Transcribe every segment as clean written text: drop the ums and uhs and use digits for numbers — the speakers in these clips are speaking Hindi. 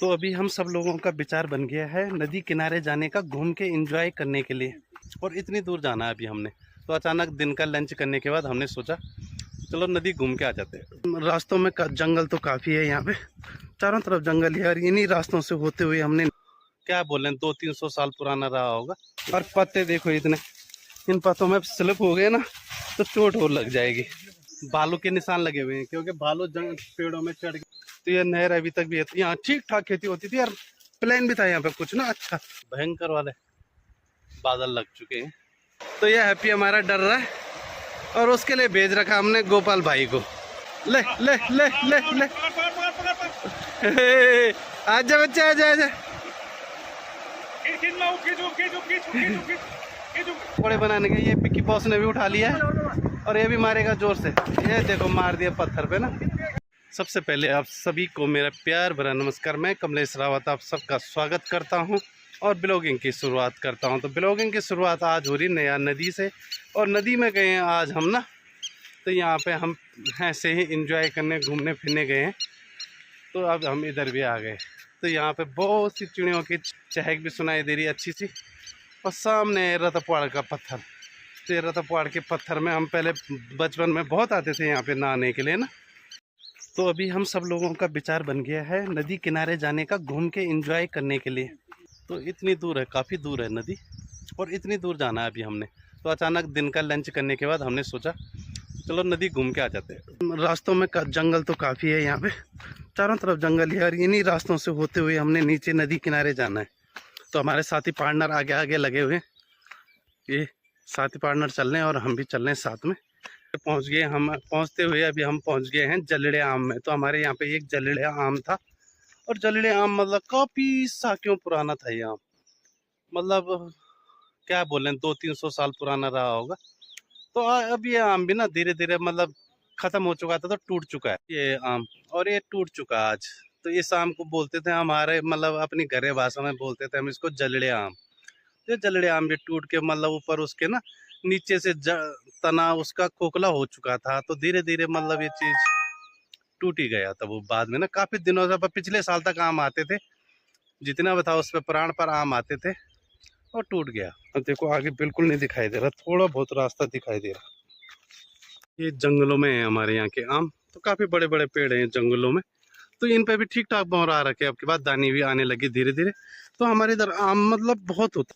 तो अभी हम सब लोगों का विचार बन गया है नदी किनारे जाने का, घूम के एंजॉय करने के लिए। और इतनी दूर जाना है अभी हमने, तो अचानक दिन का लंच करने के बाद हमने सोचा चलो नदी घूम के आ जाते हैं। रास्तों में जंगल तो काफ़ी है, यहाँ पे चारों तरफ जंगल है। और इन्हीं रास्तों से होते हुए हमने, क्या बोले, 200-300 साल पुराना रहा होगा। और पत्ते देखो इतने, इन पत्तों में स्लिप हो गए ना तो चोट और लग जाएगी। बालों के निशान लगे हुए हैं क्योंकि बालू पेड़ों में चढ़ गए। तो ये नहर अभी तक भी है, तो यहाँ ठीक ठाक खेती होती थी। और प्लेन भी था यहाँ पे कुछ ना, अच्छा भयंकर वाले बादल लग चुके हैं। तो ये हैप्पी हमारा डर रहा है और उसके लिए भेज रखा हमने गोपाल भाई को। ले ले ले ले ले आजा बच्चा, आजा आजा। पकौड़े बनाने के ये पिक्की बॉस ने भी उठा लिया है और ये भी मारेगा जोर से। ये देखो मार दिया पत्थर पे ना। सबसे पहले आप सभी को मेरा प्यार भरा नमस्कार। मैं कमलेश रावत आप सबका स्वागत करता हूं और ब्लॉगिंग की शुरुआत करता हूं। तो ब्लॉगिंग की शुरुआत आज हो रही नया नदी से, और नदी में गए हैं आज हम ना। तो यहाँ पे हम ऐसे ही एंजॉय करने घूमने फिरने गए हैं। तो अब हम इधर भी आ गए। तो यहाँ पे बहुत सी चिड़ियों की चहक भी सुनाई दे रही है अच्छी सी। और सामने रतपवाड़ का पत्थर। तो ये रतपवाड़ के पत्थर में हम पहले बचपन में बहुत आते थे यहाँ पे नहाने के लिए ना। तो अभी हम सब लोगों का विचार बन गया है नदी किनारे जाने का, घूम के एंजॉय करने के लिए। तो इतनी दूर है, काफ़ी दूर है नदी, और इतनी दूर जाना है अभी हमने। तो अचानक दिन का लंच करने के बाद हमने सोचा चलो नदी घूम के आ जाते हैं। रास्तों में जंगल तो काफ़ी है, यहाँ पे चारों तरफ जंगल है। और इन्हीं रास्तों से होते हुए हमने नीचे नदी किनारे जाना है। तो हमारे साथी पार्टनर आगे आगे लगे हुए हैं, ये साथी पार्टनर चल रहे हैं और हम भी चल रहे हैं साथ में। पहुंच गए हम, पहुंचते हुए अभी हम पहुंच गए हैं जलड़े आम में। तो हमारे यहाँ पे एक जलड़े आम था, और जलड़े आम मतलब काफ़ी सालों पुराना था ये आम। मतलब क्या बोलें, 200-300 साल पुराना रहा होगा। तो अब ये आम भी ना धीरे धीरे मतलब ख़त्म हो चुका था, तो टूट चुका है ये आम, और ये टूट चुका आज। तो इस आम को बोलते थे हमारे, मतलब अपनी घरे भाषा में बोलते थे हम इसको जलड़े आम। ये जलड़े आम भी टूट के मतलब ऊपर उसके ना नीचे से तना उसका खोखला हो चुका था। तो धीरे धीरे मतलब ये चीज़ टूट ही गया था। वो बाद में ना काफ़ी दिनों से, पिछले साल तक आम आते थे, जितना बताओ उस पर प्राण पर आम आते थे, और टूट गया। अब देखो आगे बिल्कुल नहीं दिखाई दे रहा, थोड़ा बहुत रास्ता दिखाई दे रहा। ये जंगलों में है हमारे यहाँ के आम। तो काफ़ी बड़े बड़े पेड़ हैं जंगलों में। तो इन पे भी ठीक ठाक बौर आ रखे, अब के बाद दानी भी आने लगी धीरे धीरे। तो हमारे इधर आम मतलब बहुत होता।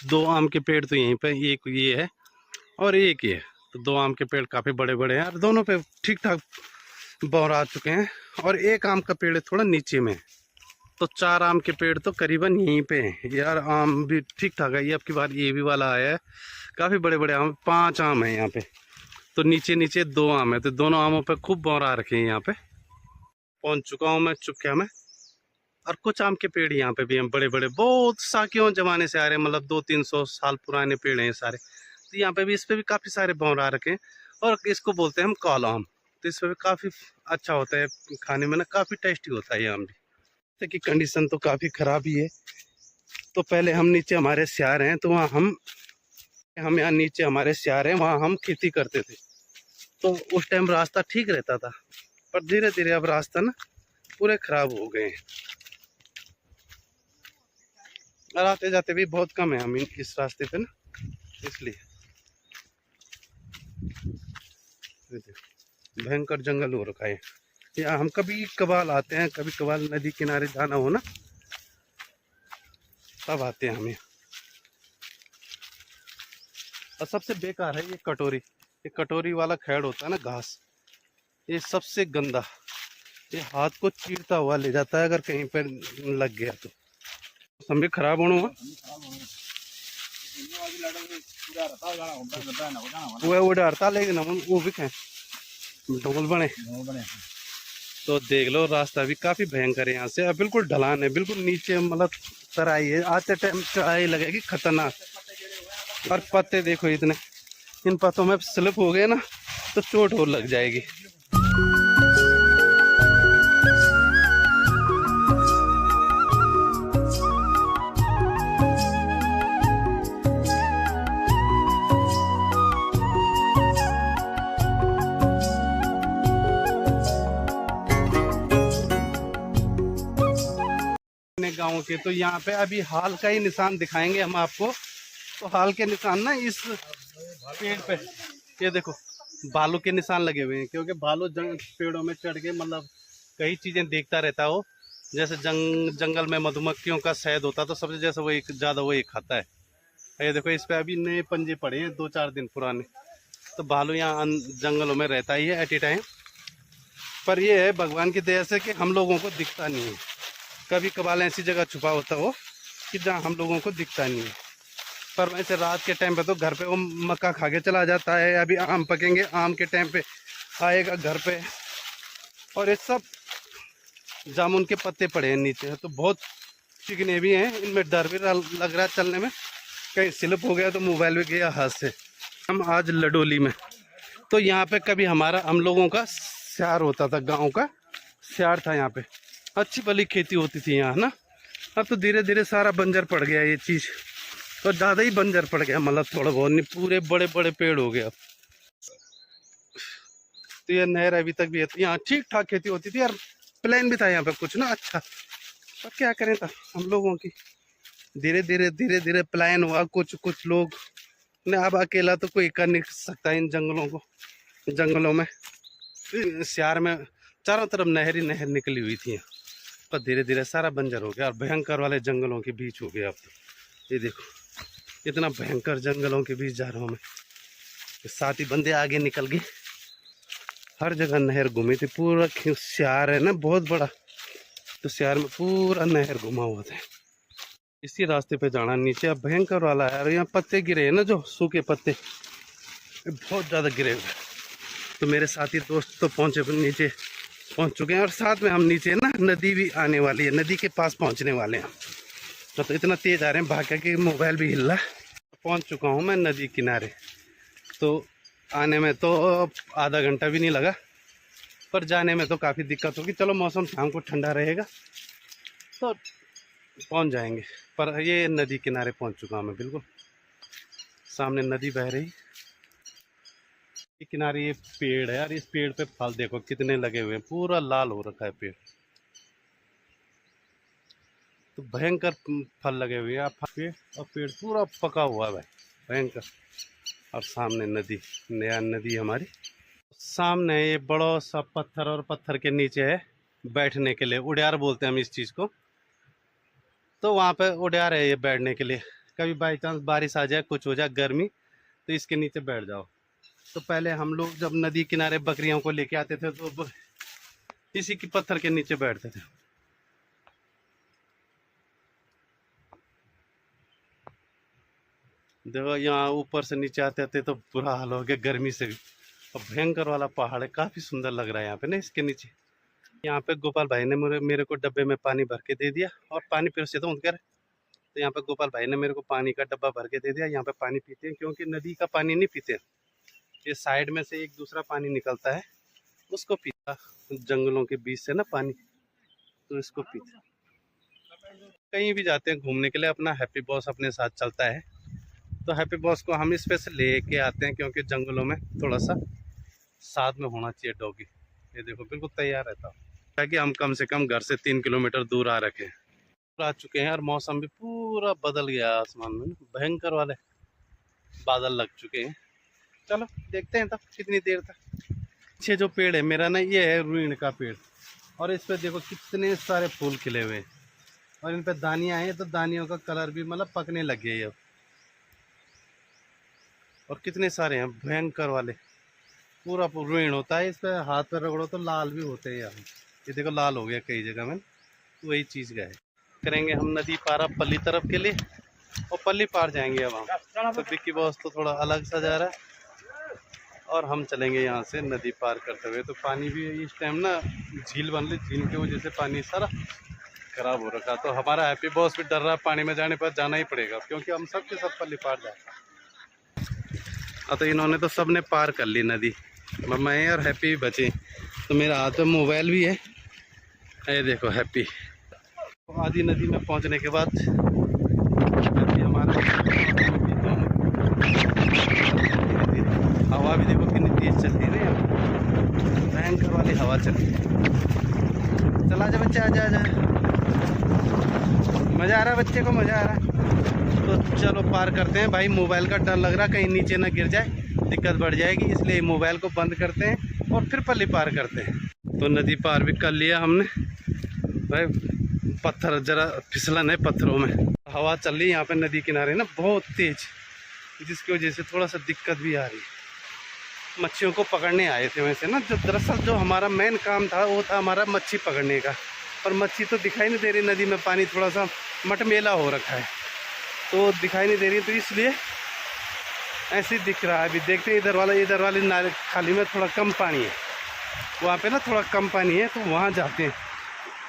2 आम के पेड़ तो यहीं पे, एक ये है और एक ये है। तो 2 आम के पेड़ काफ़ी बड़े बड़े हैं और दोनों पे ठीक ठाक बौर आ चुके हैं। और एक आम का पेड़ थोड़ा नीचे में है। तो 4 आम के पेड़ तो करीबन यहीं पे हैं यार। आम भी ठीक ठाक है। ये अब की बार ये भी वाला आया है, काफ़ी बड़े बड़े आम, 5 आम हैं यहाँ पे। तो नीचे नीचे 2 आम है, तो दोनों आमों पे खूब बौर आ रखे हैं। यहाँ पे पहुँच चुका हूँ मैं चुपकिया में। और कुछ आम के पेड़ यहाँ पे भी हैं बड़े बड़े, बहुत सालों जमाने से आ रहे हैं, मतलब 200-300 साल पुराने पेड़ हैं सारे। तो यहाँ पे भी, इस पे भी काफ़ी सारे बौर आ रखे हैं। और इसको बोलते हैं हम काला आम। तो इस पे भी काफ़ी अच्छा होता है खाने में ना, काफ़ी टेस्टी होता है ये आम भी। की कंडीशन तो काफ़ी ख़राब ही है। तो पहले हम नीचे, हमारे स्यार हैं तो वहाँ हम यहाँ नीचे हमारे स्यार हैं, वहाँ हम खेती करते थे। तो उस टाइम रास्ता ठीक रहता था, पर धीरे धीरे अब रास्ता ना पूरे ख़राब हो गए हैं। और आते जाते भी बहुत कम है हम इस रास्ते पे ना, इसलिए। भयंकर जंगल हो रखा है यहाँ। हम कभी कभार आते हैं, कभी कभार नदी किनारे जाना हो ना, तब आते हैं हमें। और सबसे बेकार है ये कटोरी। ये कटोरी वाला खेड़ होता है ना, घास, ये सबसे गंदा। ये हाथ को चीरता हुआ ले जाता है अगर कहीं पर लग गया तो। मौसम भी खराब होना हुआ, वो डरता, लेकिन वो भी कहें ढोल बने। तो देख लो रास्ता भी काफी भयंकर है यहाँ से। अब बिल्कुल ढलान है, बिल्कुल नीचे मतलब तराई है। आते टाइम चढ़ाई लगेगी खतरनाक। और पत्ते देखो इतने, इन पत्तों में स्लिप हो गए ना तो चोट और लग जाएगी। गाँव के, तो यहाँ पे अभी हाल का ही निशान दिखाएंगे हम आपको। तो हाल के निशान ना इस पेड़ पे, ये देखो भालू के निशान लगे हुए हैं, क्योंकि भालू पेड़ों में चढ़ के मतलब कई चीज़ें देखता रहता है वो। जैसे जंगल में मधुमक्खियों का शहद होता तो सबसे जैसे वही ज़्यादा वही खाता है। ये देखो इस पे अभी नए पंजे पड़े हैं 2-4 दिन पुराने। तो भालू यहाँ जंगलों में रहता ही है एट ए टाइम। पर ये है भगवान की दया से कि हम लोगों को दिखता नहीं है। कभी कभार ऐसी जगह छुपा होता हो कि जहाँ हम लोगों को दिखता नहीं है। पर वैसे रात के टाइम पे तो घर पे वो मक्का खा के चला जाता है। अभी आम पकेंगे, आम के टाइम पे आएगा घर पे। और ये सब जामुन के पत्ते पड़े हैं नीचे, तो बहुत चिकने भी हैं, इनमें डर भी लग रहा है चलने में। कहीं स्लिप हो गया तो मोबाइल भी गया हाथ से। हम आज लडोली में, तो यहाँ पे कभी हम लोगों का स्यार होता था, गांव का स्यार था यहाँ पे। अच्छी भली खेती होती थी यहाँ ना। अब तो धीरे धीरे सारा बंजर पड़ गया ये चीज़, तो ज़्यादा ही बंजर पड़ गया, मतलब थोड़ा बहुत नहीं, पूरे बड़े बड़े पेड़ हो गए अब। तो ये नहर अभी तक भी है, तो यहाँ ठीक ठाक खेती होती थी यार। प्लान भी था यहाँ पे कुछ ना अच्छा, पर क्या करें था हम लोगों की धीरे धीरे प्लान हुआ। कुछ लोग ने, अब अकेला तो कोई कर नहीं सकता इन जंगलों में। स्यार में चारों तरफ नहर ही नहर निकली हुई थी, पर धीरे धीरे सारा बंजर हो गया और भयंकर वाले जंगलों के बीच हो गया अब तो। ये देखो इतना भयंकर जंगलों के बीच जा रहा हूँ मैं। साथ ही बंदे आगे निकल गए, हर जगह नहर घूमी थी। पूरा स्यार है ना बहुत बड़ा, तो स्यार में पूरा नहर घुमा हुआ था। इसी रास्ते पे जाना नीचे। अब भयंकर वाला है, और यहाँ पत्ते गिरे हैं ना, जो सूखे पत्ते बहुत ज़्यादा गिरे हुए। तो मेरे साथी दोस्त तो नीचे पहुँच चुके हैं, और साथ में हम नीचे ना नदी भी आने वाली है, नदी के पास पहुँचने वाले हैं। तो इतना तेज़ आ रहे हैं भाग के मोबाइल भी हिल रहा है। पहुँच चुका हूँ मैं नदी किनारे। तो आने में तो आधा घंटा भी नहीं लगा, पर जाने में तो काफ़ी दिक्कत होगी। चलो मौसम शाम को ठंडा रहेगा तो पहुंच जाएंगे। पर ये नदी किनारे पहुंच चुका हूं मैं, बिल्कुल सामने नदी बह रही। ये किनारे ये पेड़ है यार, इस पेड़ पे फल देखो कितने लगे हुए हैं, पूरा लाल हो रखा है पेड़। तो भयंकर फल लगे हुए हैं पेड़, और पेड़ पूरा पका हुआ है भाई, भयंकर। और सामने नदी, नया नदी हमारी सामने। ये बड़ा सा पत्थर, और पत्थर के नीचे है बैठने के लिए, उड़ियार बोलते हैं हम इस चीज़ को। तो वहाँ पे उड़ियार है ये बैठने के लिए। कभी बाई चांस बारिश आ जाए, कुछ हो जाए गर्मी, तो इसके नीचे बैठ जाओ। तो पहले हम लोग जब नदी किनारे बकरियों को लेके आते थे तो इसी की पत्थर के नीचे बैठते थे। देखो यहाँ ऊपर से नीचे आते आते तो बुरा हाल हो गया गर्मी से भी। और भयंकर वाला पहाड़ है, काफ़ी सुंदर लग रहा है यहाँ पे ना इसके नीचे। यहाँ पे गोपाल भाई ने मेरे को डब्बे में पानी भर के दे दिया, और पानी फिर से तो उनकर। तो यहाँ पे गोपाल भाई ने मेरे को पानी का डब्बा भर के दे दिया। यहाँ पे पानी पीते हैं, क्योंकि नदी का पानी नहीं पीते, ये साइड में से एक दूसरा पानी निकलता है, उसको पीता जंगलों के बीच से ना पानी, तो इसको पीते। कहीं भी जाते हैं घूमने के लिए, अपना हैप्पी बॉस अपने साथ चलता है। तो हैप्पी बॉस को हम स्पेशल लेके आते हैं, क्योंकि जंगलों में थोड़ा सा साथ में होना चाहिए डॉगी। ये देखो बिल्कुल तैयार रहता हूँ, ताकि हम कम से कम घर से 3 किलोमीटर दूर आ रखे आ चुके हैं। और मौसम भी पूरा बदल गया, आसमान में भयंकर वाले बादल लग चुके हैं। चलो देखते हैं तब कितनी देर तक। पीछे जो पेड़ है मेरा ना, ये है रुईन का पेड़, और इस पे देखो कितने सारे फूल खिले हुए हैं, और इन पे दानियाँ हैं। तो दानियों का कलर भी मतलब पकने लग गए अब, और कितने सारे हैं भयंकर वाले। पूरा रुईन होता है, इस पे हाथ पे रगड़ो तो लाल भी होते हैं यार। ये देखो लाल हो गया कई जगह में, तो वही चीज़ का है। करेंगे हम नदी पार अब पल्ली तरफ के लिए, और पल्ली पार जाएंगे अब हम। तो विक्की बॉस तो थोड़ा अलग सा जा रहा है, और हम चलेंगे यहाँ से नदी पार करते हुए। तो पानी भी इस टाइम ना झील बन रही, झील की वजह से पानी सारा खराब हो रखा। तो हमारा हैप्पी बॉस भी डर रहा है, पानी में जाने पर जाना ही पड़ेगा, क्योंकि हम सब के सब पल्ली पार जाए। तो इन्होंने तो सब ने पार कर ली नदी, मैं और हैप्पी भी बचे। तो मेरा हाथ में मोबाइल भी है, ये देखो हैप्पी। आधी नदी में पहुंचने के बाद हमारा हवा भी देखो कितनी तेज चलती है ना, भयंकर वाली हवा चलती है। चला जा बच्चे, आजा आजा। मज़ा आ रहा है, बच्चे को मज़ा आ रहा है। तो चलो पार करते हैं भाई। मोबाइल का डर लग रहा, कहीं नीचे ना गिर जाए, दिक्कत बढ़ जाएगी, इसलिए मोबाइल को बंद करते हैं और फिर पल्ली पार करते हैं। तो नदी पार भी कर लिया हमने भाई। पत्थर जरा फिसलन है पत्थरों में, हवा चल रही है यहाँ पे नदी किनारे ना बहुत तेज, जिसकी वजह से थोड़ा सा दिक्कत भी आ रही है। मच्छियों को पकड़ने आए थे वैसे ना, जो दरअसल जो हमारा मेन काम था वो था हमारा मच्छी पकड़ने का, और मच्छी तो दिखाई नहीं दे रही नदी में, पानी थोड़ा सा मटमेला हो रखा है तो दिखाई नहीं दे रही, तो इसलिए ऐसे ही दिख रहा है। अभी देखते हैं इधर वाले नाले खाली में थोड़ा कम पानी है, वहाँ पे ना थोड़ा कम पानी है, तो वहाँ जाते हैं,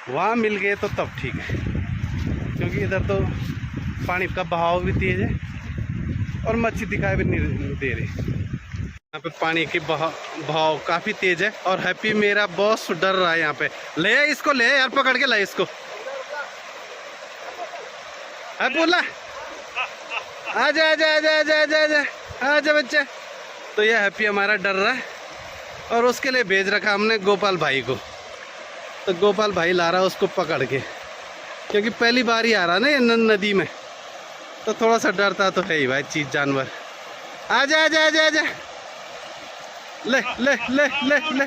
वहाँ मिल गए तो तब ठीक है, क्योंकि इधर तो पानी का बहाव भी तेज़ है और मच्छी दिखाई भी नहीं दे रही। यहाँ पे पानी की बहाव काफ़ी तेज़ है और हैप्पी मेरा बॉस डर रहा है यहाँ पे। ले इसको, ले यार, पकड़ के ला इसको। बोला आजा आजा आजा आजा आजा आजा आजा बच्चे। तो ये हैप्पी हमारा डर रहा है और उसके लिए भेज रखा हमने गोपाल भाई को। तो गोपाल भाई ला रहा है उसको पकड़ के, क्योंकि पहली बार ही आ रहा ना ये नदी में, तो थोड़ा सा डरता तो है ही भाई चीज जानवर। आजा आजा आजा आजा, ले ले ले ले ले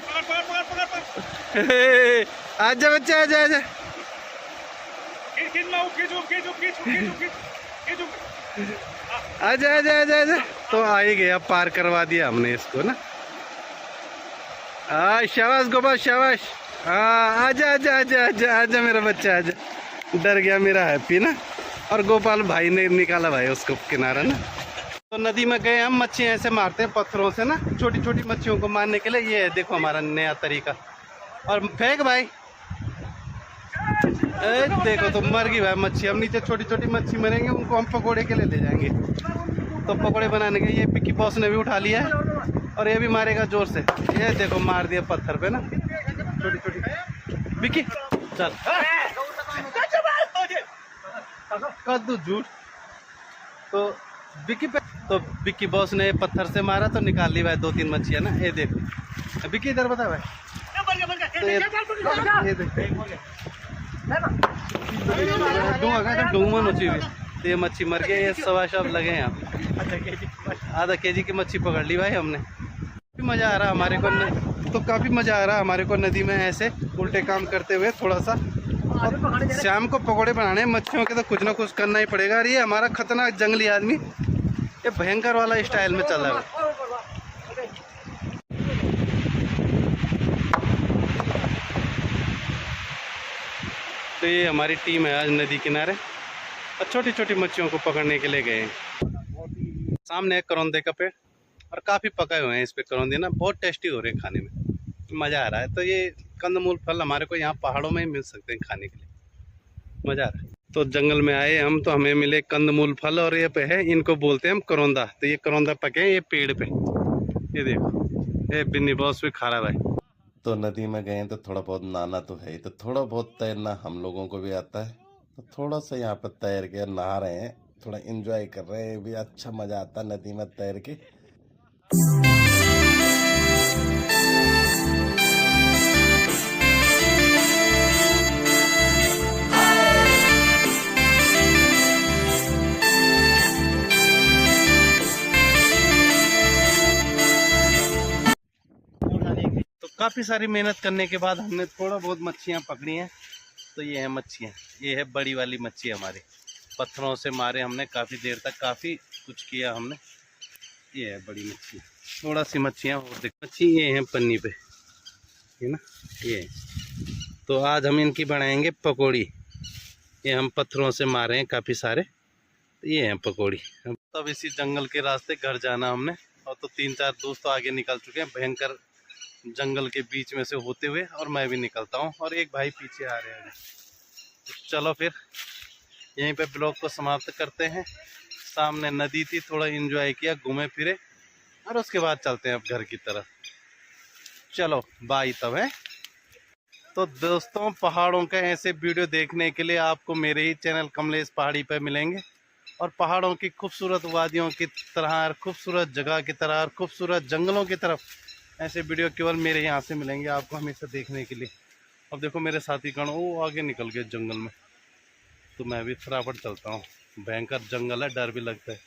आजा बच्चे, आजा आजा आजा आजा आजा आजा। तो आ ही गया, पार करवा दिया हमने इसको ना। शाबाश गोपाल शाबाश। आजा आजा आजा आजा आजा मेरा बच्चा, आजा। डर गया मेरा हैप्पी ना, और गोपाल भाई ने निकाला भाई उसको किनारा ना। तो नदी में गए हम, मच्छियाँ ऐसे मारते हैं पत्थरों से ना, छोटी छोटी मच्छियों को मारने के लिए। ये है देखो हमारा नया तरीका, और फेंक भाई। देखो तो मर गई भाई मच्छी। हम नीचे छोटी छोटी मच्छी मरेंगे, उनको हम पकोड़े के लिए ले जाएंगे। तो पकोड़े बनाने के ये पिक्की बॉस ने भी उठा लिया है, और ये भी मारेगा जोर से। ये देखो मार दिया पत्थर पे ना, छोटी छोटी। विक्की चल कद्दू झूठ। तो विक्की पे, तो विक्की बॉस ने पत्थर से मारा तो निकाल ली भाई 2-3 मच्छियाँ ना। ये देखो विक्की इधर बता भाई। तो ये डूंगन मच्छी हुई, तो ये मच्छी मर गई। ये सवा शब लगे हैं यहाँ, आधा केजी की मच्छी पकड़ ली भाई हमने। मज़ा आ रहा हमारे को, तो काफ़ी मज़ा आ रहा हमारे को नदी में ऐसे उल्टे काम करते हुए थोड़ा सा। और शाम को पकोड़े बनाने मच्छियों के तो कुछ ना कुछ करना ही पड़ेगा। और ये हमारा खतरनाक जंगली आदमी ये भयंकर वाला स्टाइल में चल रहा है। तो ये हमारी टीम है आज नदी किनारे, और छोटी छोटी मच्छियों को पकड़ने के लिए गए हैं। सामने है करौंदे का पेड़, और काफ़ी पकाए हुए हैं इस पे करौंदे ना, बहुत टेस्टी हो रहे हैं खाने में, मज़ा आ रहा है। तो ये कंदमूल फल हमारे को यहाँ पहाड़ों में ही मिल सकते हैं खाने के लिए, मज़ा आ रहा है। तो जंगल में आए हम, तो हमें मिले कंदमूल फल, और ये पे है, इनको बोलते हैं हम करौंदा। तो ये करौंदा पके हैं ये पेड़ पे, ये देखो ये बिन्नी बॉस भी खा रहा भाई। तो नदी में गए तो थोड़ा बहुत नहाना तो है ही, तो थोड़ा बहुत तैरना हम लोगों को भी आता है, तो थोड़ा सा यहाँ पर तैर के नहा रहे हैं, थोड़ा एंजॉय कर रहे हैं। भी अच्छा मज़ा आता है नदी में तैर के। काफ़ी सारी मेहनत करने के बाद हमने थोड़ा बहुत मच्छियाँ पकड़ी हैं। तो ये है मच्छियाँ, ये है बड़ी वाली मच्छी हमारी, पत्थरों से मारे हमने काफ़ी देर तक, काफ़ी कुछ किया हमने। ये है बड़ी मच्छी, थोड़ा सी मच्छियाँ और देख मच्छी ये हैं पन्नी पे, है ना ये। तो आज हम इनकी बनाएंगे पकौड़ी। ये हम पत्थरों से मारे हैं काफ़ी सारे, तो ये हैं पकौड़ी। तब इसी जंगल के रास्ते घर जाना हमने, और तो 3-4 दोस्त तो आगे निकल चुके हैं भयंकर जंगल के बीच में से होते हुए, और मैं भी निकलता हूँ, और एक भाई पीछे आ रहे हैं। तो चलो फिर यहीं पे ब्लॉग को समाप्त करते हैं। सामने नदी थी, थोड़ा एंजॉय किया, घूमे फिरे, और उसके बाद चलते हैं अब घर की तरफ। चलो बाय तब है। तो दोस्तों पहाड़ों के ऐसे वीडियो देखने के लिए आपको मेरे ही चैनल कमलेश पहाड़ी पर मिलेंगे, और पहाड़ों की खूबसूरत वादियों की तरह, खूबसूरत जगह की तरह, खूबसूरत जंगलों की तरफ ऐसे वीडियो केवल मेरे यहाँ से मिलेंगे आपको हमेशा देखने के लिए। अब देखो मेरे साथी कण वो आगे निकल गए जंगल में। तो मैं भी फटाफट चलता हूँ। भयंकर जंगल है, डर भी लगता है।